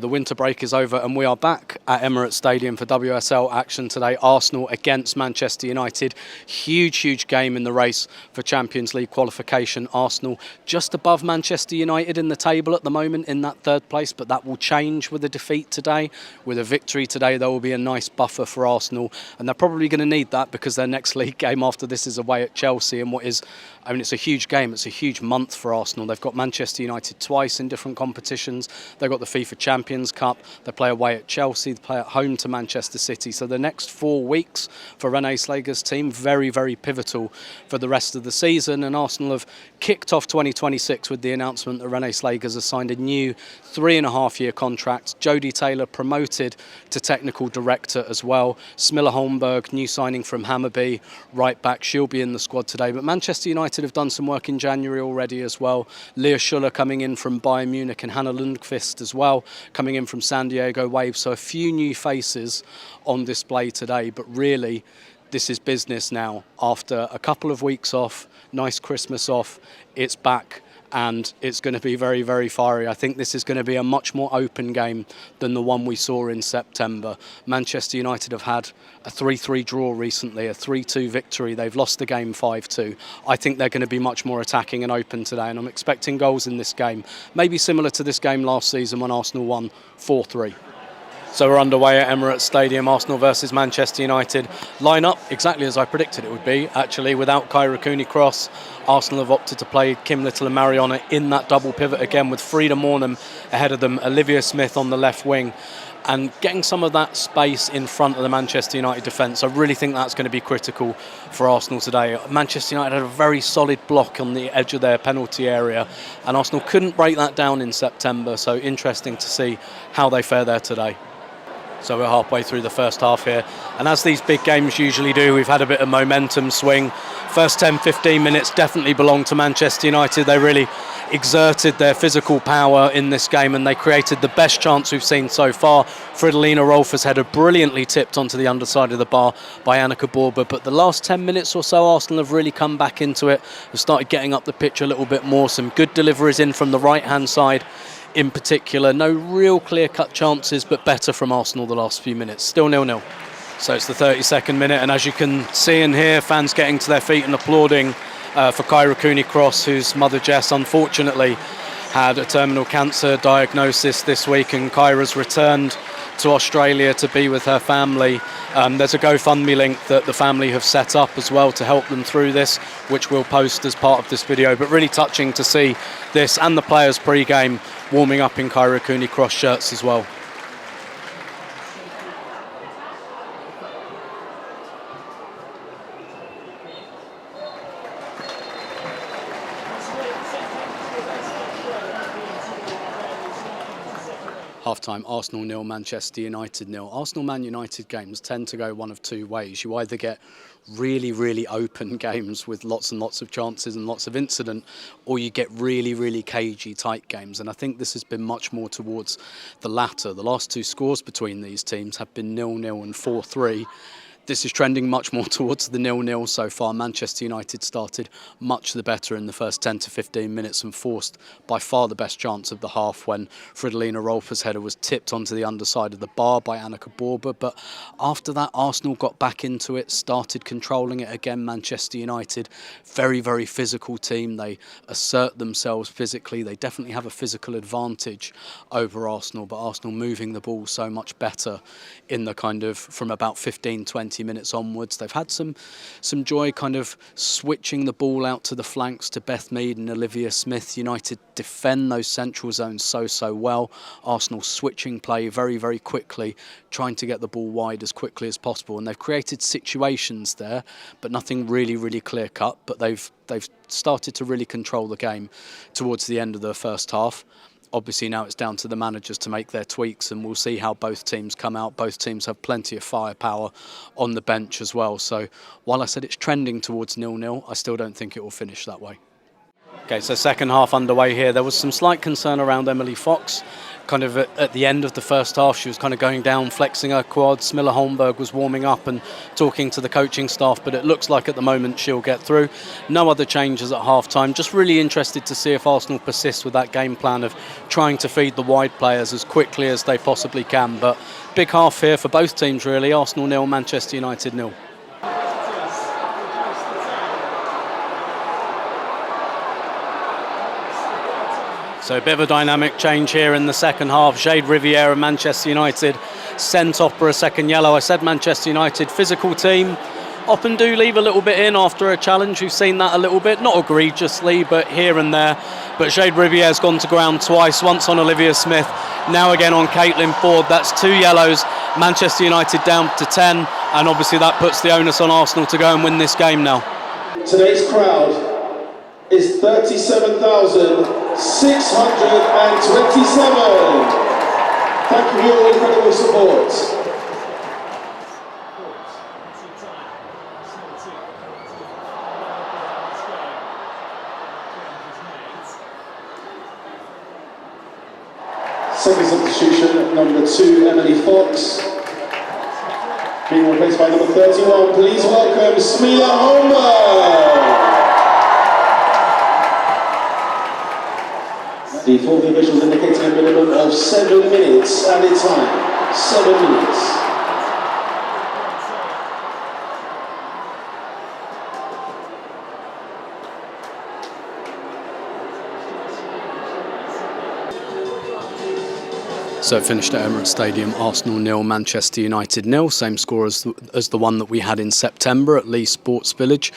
The winter break is over and we are back at Emirates Stadium for WSL action today. Arsenal against Manchester United. Huge game in the race for Champions League qualification. Arsenal just above Manchester United in the table at the moment in that third place, but that will change with a defeat today. With a victory today, there will be a nice buffer for Arsenal, and they're probably going to need that because their next league game after this is away at Chelsea, and it's a huge game. It's a huge month for Arsenal. They've got Manchester United twice in different competitions. They've got the FIFA Champions Cup. They play away at Chelsea. They play at home to Manchester City. So the next 4 weeks for René Slager's team, very pivotal for the rest of the season. And Arsenal have kicked off 2026 with the announcement that René Slager's has signed a new 3.5-year contract. Jodie Taylor promoted to technical director as well. Smilla Holmberg, new signing from Hammarby, right back. She'll be in the squad today. But Manchester United have done some work in January already as well. Leah Schuller coming in from Bayern Munich and Hannah Lundqvist as well, coming in from San Diego Wave. So a few new faces on display today, but really this is business now. After a couple of weeks off, nice Christmas off, it's back. And it's going to be very fiery. I think this is going to be a much more open game than the one we saw in September. Manchester United have had a 3-3 draw recently, a 3-2 victory. They've lost the game 5-2. I think they're going to be much more attacking and open today, and I'm expecting goals in this game. Maybe similar to this game last season when Arsenal won 4-3. So we're underway at Emirates Stadium, Arsenal versus Manchester United. Line up exactly as I predicted it would be, actually, without Kyra Cooney-Cross. Arsenal have opted to play Kim Little and Mariona in that double pivot again, with Frida Mornham ahead of them, Olivia Smith on the left wing, and getting some of that space in front of the Manchester United defence. I really think that's going to be critical for Arsenal today. Manchester United had a very solid block on the edge of their penalty area, and Arsenal couldn't break that down in September, so interesting to see how they fare there today. So we're halfway through the first half here, and as these big games usually do, we've had a bit of momentum swing. First 10-15 minutes definitely belong to Manchester United. They really exerted their physical power in this game, and they created the best chance we've seen so far. Fridolina Rolfe's header brilliantly tipped onto the underside of the bar by Annika Borber, but the last 10 minutes or so Arsenal have really come back into it, have started getting up the pitch a little bit more. Some good deliveries in from the right hand side in particular. No real clear-cut chances, but better from Arsenal the last few minutes. Still 0-0. So it's the 32nd minute, and as you can see and hear, fans getting to their feet and applauding for Kyra Cooney-Cross, whose mother Jess unfortunately had a terminal cancer diagnosis this week, and Kyra's returned to Australia to be with her family. There's a GoFundMe link that the family have set up as well to help them through this, which we'll post as part of this video. But really touching to see this, and the players pre-game warming up in Kyra Cooney-Cross shirts as well. Half-time, Arsenal 0, Manchester United 0. Arsenal-Man United games tend to go one of two ways. You either get really open games with lots and lots of chances and lots of incident, or you get really cagey, tight games. And I think this has been much more towards the latter. The last two scores between these teams have been 0-0 and 4-3. This is trending much more towards the 0-0 so far. Manchester United started much the better in the first 10 to 15 minutes and forced by far the best chance of the half when Fridolina Rolfe's header was tipped onto the underside of the bar by Annika Borber. But after that, Arsenal got back into it, started controlling it again. Manchester United, very physical team. They assert themselves physically. They definitely have a physical advantage over Arsenal, but Arsenal moving the ball so much better in the kind of from about 15-20 minutes onwards. They've had some joy kind of switching the ball out to the flanks to Beth Mead and Olivia Smith. United defend those central zones so well. Arsenal switching play very quickly, trying to get the ball wide as quickly as possible, and they've created situations there, but nothing really clear cut. But they've started to really control the game towards the end of the first half. Obviously now it's down to the managers to make their tweaks, and we'll see how both teams come out. Both teams have plenty of firepower on the bench as well. So while I said it's trending towards 0-0, I still don't think it will finish that way. Okay, so second half underway here. There was some slight concern around Emily Fox. Kind of at the end of the first half, she was kind of going down, flexing her quads. Miller Holmberg was warming up and talking to the coaching staff, but it looks like at the moment she'll get through. No other changes at half-time. Just really interested to see if Arsenal persist with that game plan of trying to feed the wide players as quickly as they possibly can. But big half here for both teams, really. Arsenal 0, Manchester United 0. So a bit of a dynamic change here in the second half. Jayde Riviere and Manchester United sent off for a second yellow. I said Manchester United, physical team, often do leave a little bit in after a challenge. We've seen that a little bit, not egregiously, but here and there. But Jayde Riviere's gone to ground twice, once on Olivia Smith, now again on Caitlin Ford. That's 2 yellows. Manchester United down to 10, and obviously that puts the onus on Arsenal to go and win this game now. Today's crowd is 37,627. Thank you for your incredible support. Second substitution, number 2, Emily Fox. Being replaced by number 31. Please welcome Smila Holmberg. The fourth officials indicating a minimum of 7 minutes at a time. 7 minutes. So it finished at Emirates Stadium, Arsenal 0, Manchester United 0, same score as the one that we had in September at Lee Sports Village.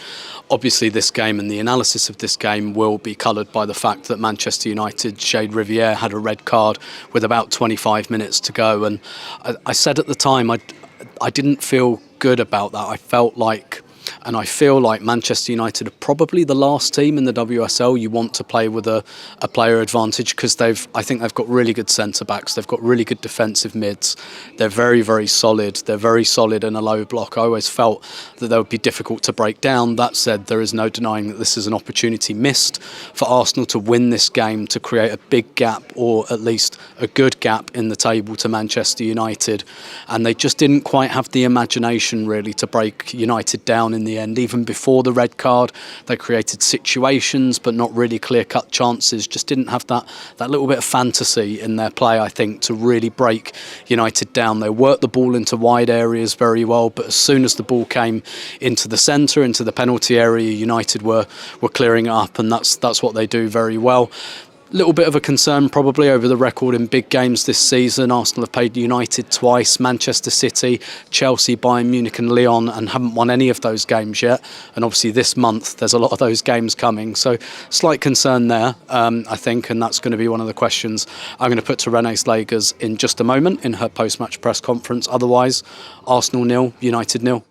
Obviously this game and the analysis of this game will be coloured by the fact that Manchester United, Jayde Riviere had a red card with about 25 minutes to go, and I said at the time I didn't feel good about that. I felt like, and I feel like Manchester United are probably the last team in the WSL you want to play with a player advantage, because I think they've got really good centre-backs, they've got really good defensive mids, they're very, very solid, they're very solid in a low block. I always felt that they would be difficult to break down. That said, there is no denying that this is an opportunity missed for Arsenal to win this game, to create a big gap, or at least a good gap in the table to Manchester United, and they just didn't quite have the imagination really to break United down in the end. Even before the red card, they created situations but not really clear-cut chances. Just didn't have that little bit of fantasy in their play, I think, to really break United down. They worked the ball into wide areas very well, but as soon as the ball came into the centre, into the penalty area, United were clearing it up, and that's what they do very well. Little bit of a concern probably over the record in big games this season. Arsenal have played United twice, Manchester City, Chelsea, Bayern Munich and Lyon, and haven't won any of those games yet. And obviously this month there's a lot of those games coming. So slight concern there, I think, and that's going to be one of the questions I'm going to put to Renée Slagers in just a moment in her post-match press conference. Otherwise, Arsenal 0, United 0.